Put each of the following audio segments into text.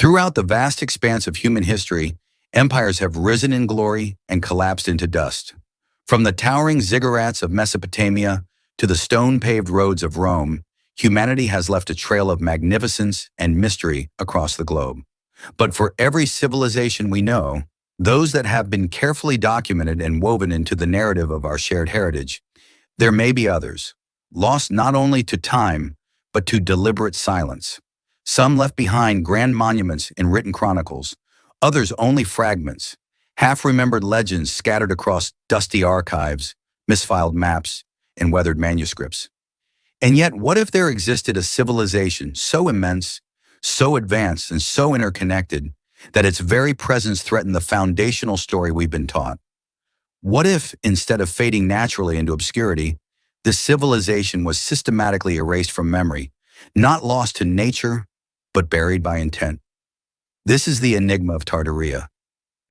Throughout the vast expanse of human history, empires have risen in glory and collapsed into dust. From the towering ziggurats of Mesopotamia to the stone-paved roads of Rome, humanity has left a trail of magnificence and mystery across the globe. But for every civilization we know, those that have been carefully documented and woven into the narrative of our shared heritage, there may be others, lost not only to time, but to deliberate silence. Some left behind grand monuments in written chronicles, others only fragments, half-remembered legends scattered across dusty archives, misfiled maps, and weathered manuscripts. And yet, what if there existed a civilization so immense, so advanced, and so interconnected that its very presence threatened the foundational story we've been taught? What if, instead of fading naturally into obscurity, this civilization was systematically erased from memory, not lost to nature, but buried by intent? This is the enigma of Tartaria,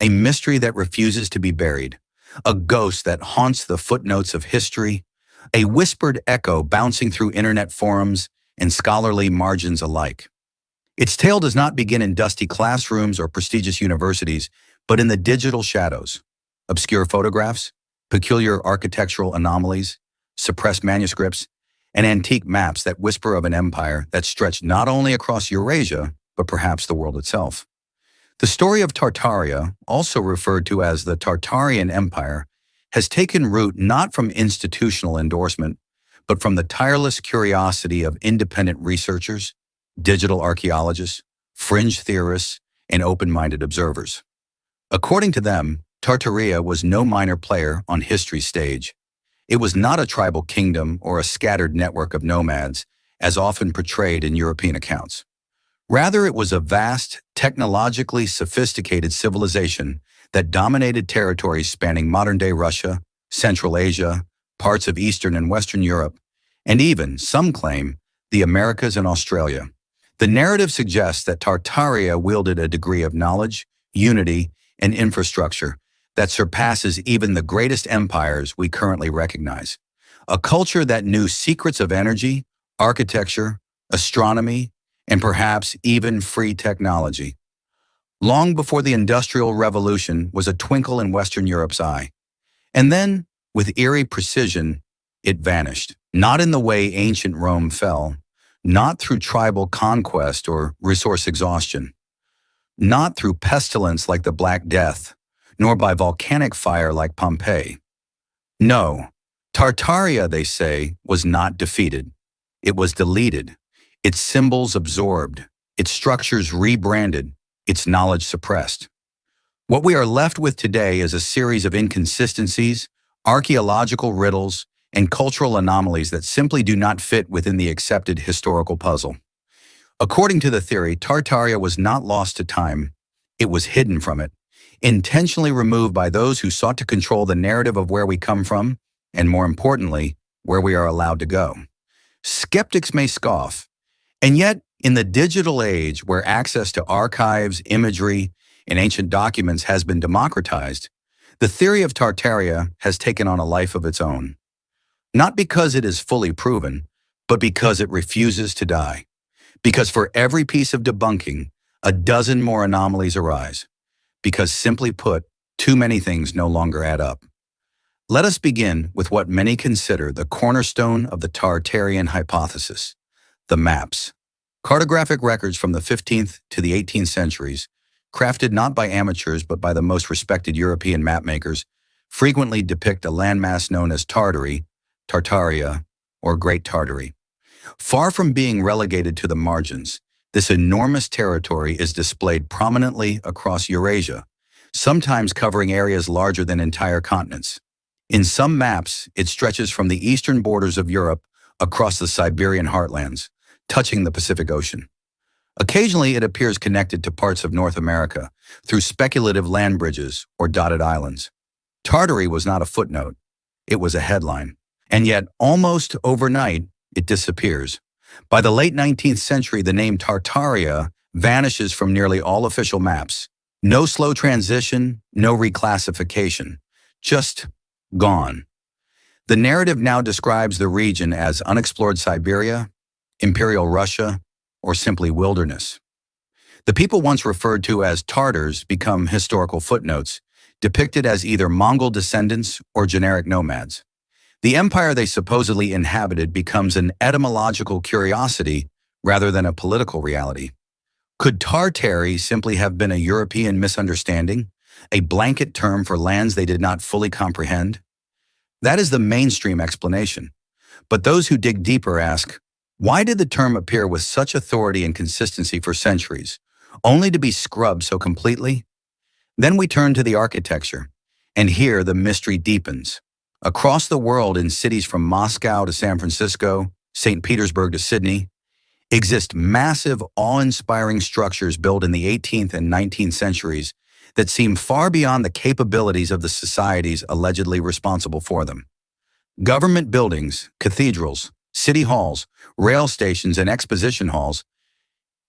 a mystery that refuses to be buried, a ghost that haunts the footnotes of history, a whispered echo bouncing through internet forums and scholarly margins alike. Its tale does not begin in dusty classrooms or prestigious universities, but in the digital shadows. Obscure photographs, peculiar architectural anomalies, suppressed manuscripts, and antique maps that whisper of an empire that stretched not only across Eurasia, but perhaps the world itself. The story of Tartaria, also referred to as the Tartarian Empire, has taken root not from institutional endorsement, but from the tireless curiosity of independent researchers, digital archaeologists, fringe theorists, and open-minded observers. According to them, Tartaria was no minor player on history's stage. It was not a tribal kingdom or a scattered network of nomads, as often portrayed in European accounts. Rather, it was a vast, technologically sophisticated civilization that dominated territories spanning modern-day Russia, Central Asia, parts of Eastern and Western Europe, and even, some claim, the Americas and Australia. The narrative suggests that Tartaria wielded a degree of knowledge, unity, and infrastructure that surpasses even the greatest empires we currently recognize. A culture that knew secrets of energy, architecture, astronomy, and perhaps even free technology. Long before the Industrial Revolution was a twinkle in Western Europe's eye. And then, with eerie precision, it vanished. Not in the way ancient Rome fell, not through tribal conquest or resource exhaustion, not through pestilence like the Black Death, nor by volcanic fire like Pompeii. No, Tartaria, they say, was not defeated. It was deleted, its symbols absorbed, its structures rebranded, its knowledge suppressed. What we are left with today is a series of inconsistencies, archaeological riddles, and cultural anomalies that simply do not fit within the accepted historical puzzle. According to the theory, Tartaria was not lost to time. It was hidden from it, intentionally removed by those who sought to control the narrative of where we come from, and more importantly, where we are allowed to go. Skeptics may scoff, and yet, in the digital age where access to archives, imagery, and ancient documents has been democratized, the theory of Tartaria has taken on a life of its own. Not because it is fully proven, but because it refuses to die. Because for every piece of debunking, a dozen more anomalies arise. Because simply put, too many things no longer add up. Let us begin with what many consider the cornerstone of the Tartarian hypothesis, the maps. Cartographic records from the 15th to the 18th centuries, crafted not by amateurs but by the most respected European mapmakers, frequently depict a landmass known as Tartary, Tartaria, or Great Tartary. Far from being relegated to the margins, this enormous territory is displayed prominently across Eurasia, sometimes covering areas larger than entire continents. In some maps, it stretches from the eastern borders of Europe across the Siberian heartlands, touching the Pacific Ocean. Occasionally, it appears connected to parts of North America through speculative land bridges or dotted islands. Tartary was not a footnote, it was a headline. And yet, almost overnight, it disappears. By the late 19th century, the name Tartaria vanishes from nearly all official maps. No slow transition, no reclassification, just gone. The narrative now describes the region as unexplored Siberia, Imperial Russia, or simply wilderness. The people once referred to as Tartars become historical footnotes, depicted as either Mongol descendants or generic nomads. The empire they supposedly inhabited becomes an etymological curiosity rather than a political reality. Could Tartary simply have been a European misunderstanding, a blanket term for lands they did not fully comprehend? That is the mainstream explanation. But those who dig deeper ask, why did the term appear with such authority and consistency for centuries, only to be scrubbed so completely? Then we turn to the architecture, and here the mystery deepens. Across the world, in cities from Moscow to San Francisco, St. Petersburg to Sydney, exist massive, awe-inspiring structures built in the 18th and 19th centuries that seem far beyond the capabilities of the societies allegedly responsible for them. Government buildings, cathedrals, city halls, rail stations, and exposition halls,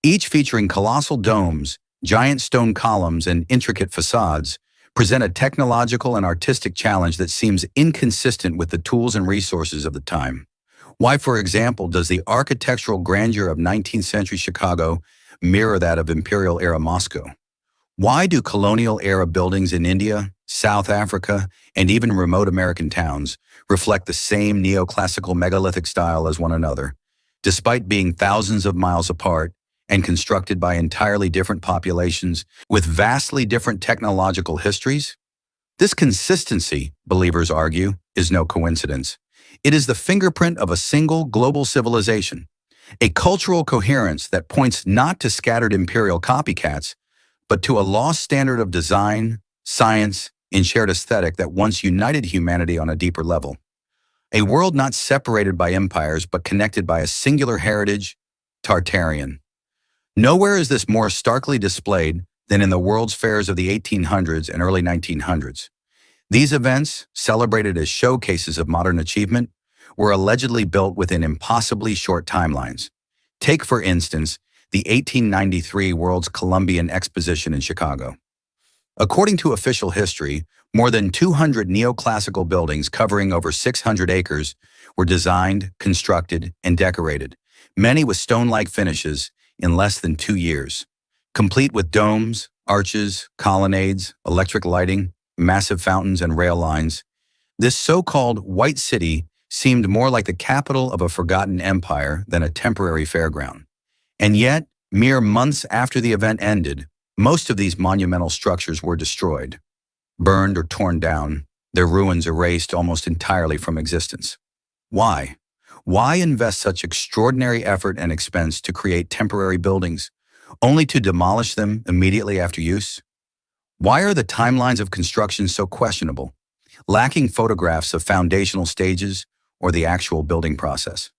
each featuring colossal domes, giant stone columns, and intricate facades, present a technological and artistic challenge that seems inconsistent with the tools and resources of the time. Why, for example, does the architectural grandeur of 19th century Chicago mirror that of imperial-era Moscow? Why do colonial-era buildings in India, South Africa, and even remote American towns reflect the same neoclassical megalithic style as one another, despite being thousands of miles apart and constructed by entirely different populations with vastly different technological histories? This consistency, believers argue, is no coincidence. It is the fingerprint of a single global civilization, a cultural coherence that points not to scattered imperial copycats, but to a lost standard of design, science, and shared aesthetic that once united humanity on a deeper level. A world not separated by empires, but connected by a singular heritage, Tartarian. Nowhere is this more starkly displayed than in the World's Fairs of the 1800s and early 1900s. These events, celebrated as showcases of modern achievement, were allegedly built within impossibly short timelines. Take, for instance, the 1893 World's Columbian Exposition in Chicago. According to official history, more than 200 neoclassical buildings covering over 600 acres were designed, constructed, and decorated, many with stone-like finishes, in less than 2 years, complete with domes, arches, colonnades, electric lighting, massive fountains, and rail lines. This so-called White City seemed more like the capital of a forgotten empire than a temporary fairground. And yet, mere months after the event ended, most of these monumental structures were destroyed, burned or torn down, their ruins erased almost entirely from existence. Why? Why invest such extraordinary effort and expense to create temporary buildings, only to demolish them immediately after use? Why are the timelines of construction so questionable, lacking photographs of foundational stages or the actual building process?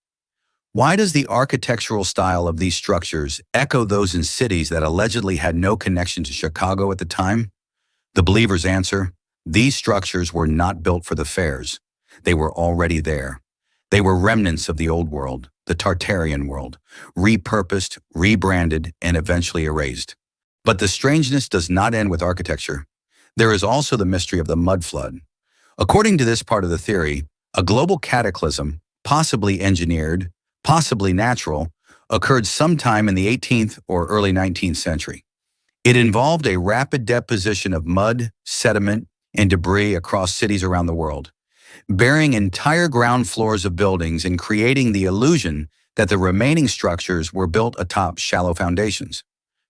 Why does the architectural style of these structures echo those in cities that allegedly had no connection to Chicago at the time? The believers answer, these structures were not built for the fairs. They were already there. They were remnants of the old world, the Tartarian world, repurposed, rebranded, and eventually erased. But the strangeness does not end with architecture. There is also the mystery of the mud flood. According to this part of the theory, a global cataclysm, possibly engineered, possibly natural, occurred sometime in the 18th or early 19th century. It involved a rapid deposition of mud, sediment, and debris across cities around the world, burying entire ground floors of buildings and creating the illusion that the remaining structures were built atop shallow foundations.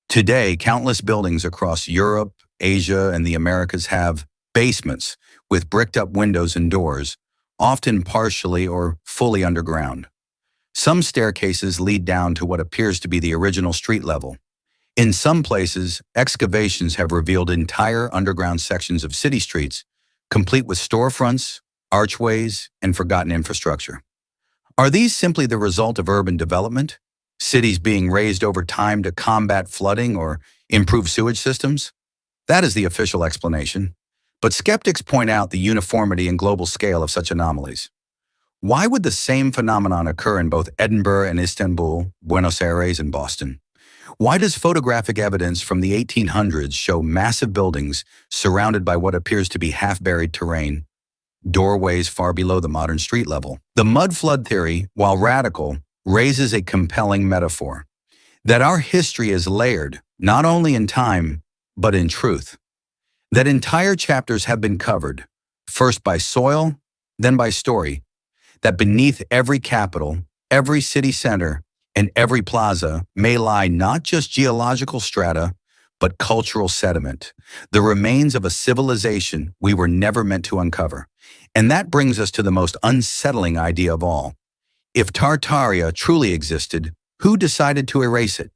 Today, countless buildings across Europe, Asia, and the Americas have basements with bricked-up windows and doors, often partially or fully underground. Some staircases lead down to what appears to be the original street level. In some places, excavations have revealed entire underground sections of city streets, complete with storefronts, archways, and forgotten infrastructure. Are these simply the result of urban development? Cities being raised over time to combat flooding or improve sewage systems? That is the official explanation. But skeptics point out the uniformity and global scale of such anomalies. Why would the same phenomenon occur in both Edinburgh and Istanbul, Buenos Aires and Boston? Why does photographic evidence from the 1800s show massive buildings surrounded by what appears to be half-buried terrain, doorways far below the modern street level? The mud flood theory, while radical, raises a compelling metaphor, that our history is layered, not only in time, but in truth. That entire chapters have been covered, first by soil, then by story, that beneath every capital, every city center, and every plaza may lie not just geological strata, but cultural sediment, the remains of a civilization we were never meant to uncover. And that brings us to the most unsettling idea of all. If Tartaria truly existed, who decided to erase it?